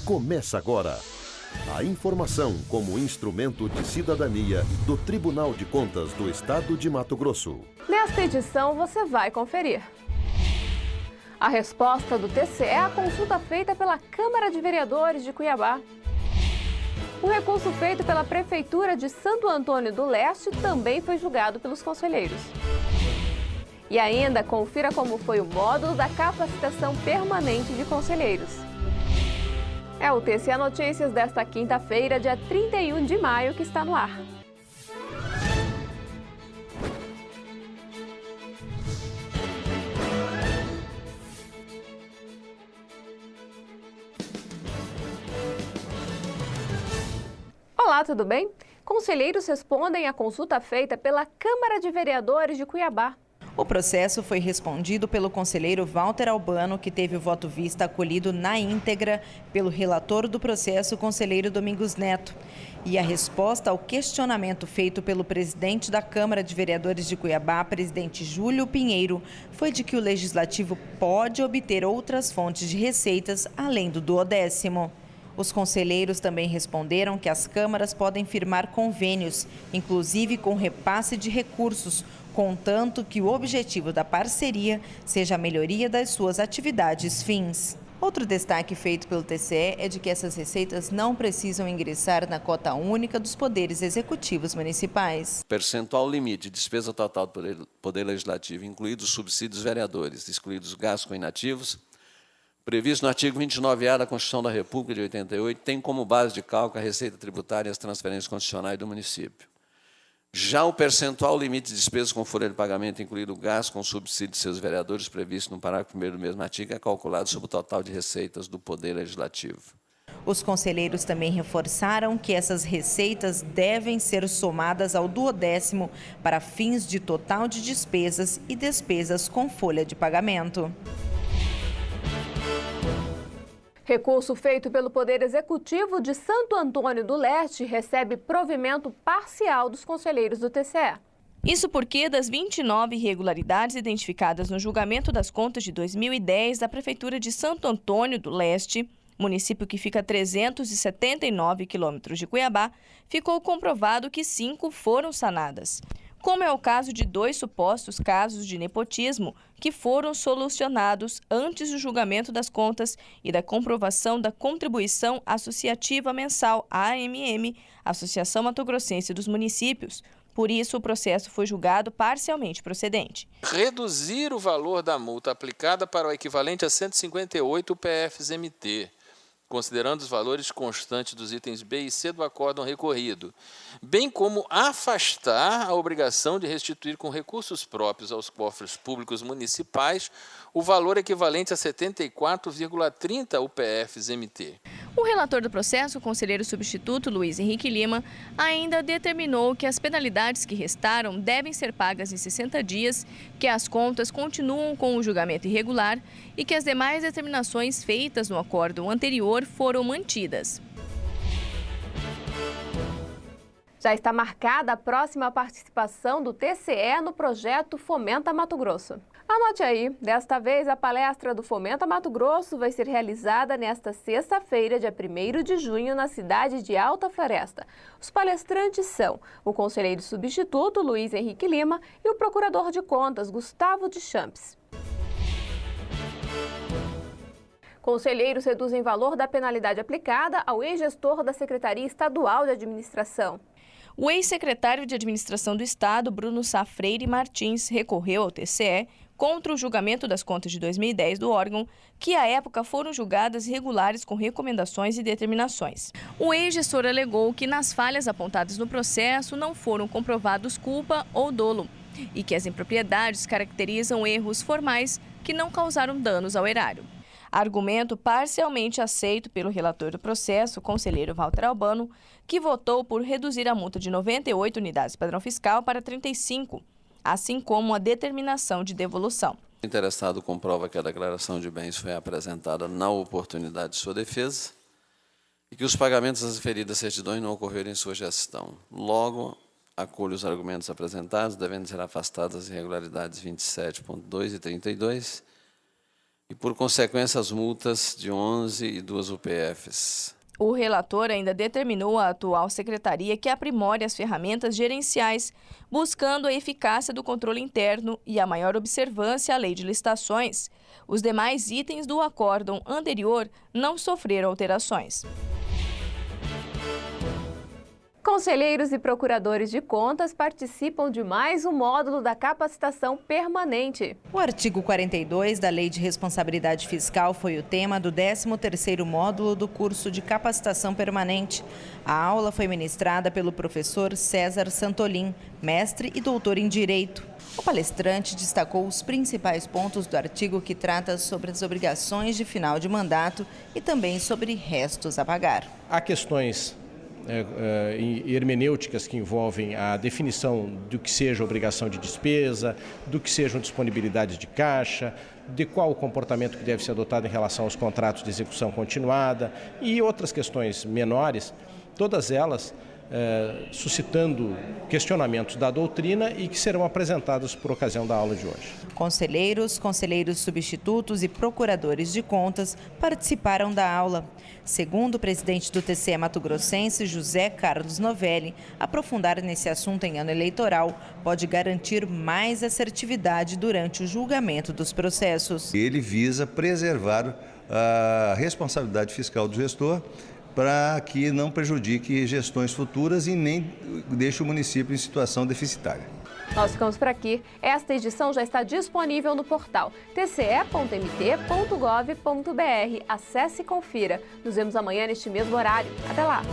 Começa agora. A informação como instrumento de cidadania do Tribunal de Contas do Estado de Mato Grosso. Nesta edição você vai conferir. A resposta do TCE à consulta feita pela Câmara de Vereadores de Cuiabá. O recurso feito pela Prefeitura de Santo Antônio do Leste também foi julgado pelos conselheiros. E ainda confira como foi o módulo da capacitação permanente de conselheiros. É o TCE Notícias desta quinta-feira, dia 31 de maio, que está no ar. Olá, tudo bem? Conselheiros respondem à consulta feita pela Câmara de Vereadores de Cuiabá. O processo foi respondido pelo conselheiro Walter Albano, que teve o voto vista acolhido na íntegra pelo relator do processo, conselheiro Domingos Neto. E a resposta ao questionamento feito pelo presidente da Câmara de Vereadores de Cuiabá, presidente Júlio Pinheiro, foi de que o Legislativo pode obter outras fontes de receitas além do 10º. Os conselheiros também responderam que as câmaras podem firmar convênios, inclusive com repasse de recursos, contanto que o objetivo da parceria seja a melhoria das suas atividades fins. Outro destaque feito pelo TCE é de que essas receitas não precisam ingressar na cota única dos poderes executivos municipais. Percentual limite de despesa total do Poder Legislativo, incluídos subsídios vereadores, excluídos gastos com inativos, previsto no artigo 29A da Constituição da República de 88, tem como base de cálculo a receita tributária e as transferências constitucionais do município. Já o percentual limite de despesas com folha de pagamento, incluído o gasto com subsídio de seus vereadores, previsto no parágrafo 1º do mesmo artigo, é calculado sobre o total de receitas do Poder Legislativo. Os conselheiros também reforçaram que essas receitas devem ser somadas ao 10º para fins de total de despesas e despesas com folha de pagamento. Recurso feito pelo Poder Executivo de Santo Antônio do Leste recebe provimento parcial dos conselheiros do TCE. Isso porque das 29 irregularidades identificadas no julgamento das contas de 2010 da Prefeitura de Santo Antônio do Leste, município que fica a 379 quilômetros de Cuiabá, ficou comprovado que 5 foram sanadas. Como é o caso de 2 supostos casos de nepotismo que foram solucionados antes do julgamento das contas e da comprovação da contribuição associativa mensal AMM, Associação Mato Grossense dos Municípios. Por isso, o processo foi julgado parcialmente procedente. Reduzir o valor da multa aplicada para o equivalente a 158 PFs-MT, considerando os valores constantes dos itens B e C do acórdão recorrido, bem como afastar a obrigação de restituir com recursos próprios aos cofres públicos municipais o valor equivalente a 74,30 UPFs-MT. O relator do processo, o conselheiro substituto Luiz Henrique Lima, ainda determinou que as penalidades que restaram devem ser pagas em 60 dias, que as contas continuam com o julgamento irregular e que as demais determinações feitas no acórdão anterior foram mantidas. Já está marcada a próxima participação do TCE no projeto Fomenta Mato Grosso. Anote aí, desta vez a palestra do Fomenta Mato Grosso vai ser realizada nesta sexta-feira, dia 1º de junho, na cidade de Alta Floresta. Os palestrantes são o conselheiro substituto Luiz Henrique Lima e o procurador de contas Gustavo de Champs. Conselheiros reduzem valor da penalidade aplicada ao ex-gestor da Secretaria Estadual de Administração. O ex-secretário de Administração do Estado, Bruno Sá Freire Martins, recorreu ao TCE contra o julgamento das contas de 2010 do órgão, que à época foram julgadas irregulares com recomendações e determinações. O ex-gestor alegou que nas falhas apontadas no processo não foram comprovados culpa ou dolo e que as impropriedades caracterizam erros formais que não causaram danos ao erário. Argumento parcialmente aceito pelo relator do processo, o conselheiro Walter Albano, que votou por reduzir a multa de 98 unidades padrão fiscal para 35, assim como a determinação de devolução. O interessado comprova que a declaração de bens foi apresentada na oportunidade de sua defesa e que os pagamentos das referidas certidões não ocorreram em sua gestão. Logo, acolho os argumentos apresentados, devendo ser afastadas as irregularidades 27.2 e 32, e, por consequência, as multas de 11 e 2 UPFs. O relator ainda determinou à atual secretaria que aprimore as ferramentas gerenciais, buscando a eficácia do controle interno e a maior observância à lei de licitações. Os demais itens do acórdão anterior não sofreram alterações. Conselheiros e procuradores de contas participam de mais um módulo da capacitação permanente. O artigo 42 da Lei de Responsabilidade Fiscal foi o tema do 13º módulo do curso de capacitação permanente. A aula foi ministrada pelo professor César Santolin, mestre e doutor em Direito. O palestrante destacou os principais pontos do artigo que trata sobre as obrigações de final de mandato e também sobre restos a pagar. Há questões hermenêuticas que envolvem a definição do que seja obrigação de despesa, do que sejam disponibilidades de caixa, de qual o comportamento que deve ser adotado em relação aos contratos de execução continuada e outras questões menores, todas elas suscitando questionamentos da doutrina e que serão apresentados por ocasião da aula de hoje. Conselheiros, conselheiros substitutos e procuradores de contas participaram da aula. Segundo o presidente do TCE mato-grossense, José Carlos Novelli, aprofundar nesse assunto em ano eleitoral pode garantir mais assertividade durante o julgamento dos processos. Ele visa preservar a responsabilidade fiscal do gestor para que não prejudique gestões futuras e nem deixe o município em situação deficitária. Nós ficamos por aqui. Esta edição já está disponível no portal tce.mt.gov.br. Acesse e confira. Nos vemos amanhã neste mesmo horário. Até lá!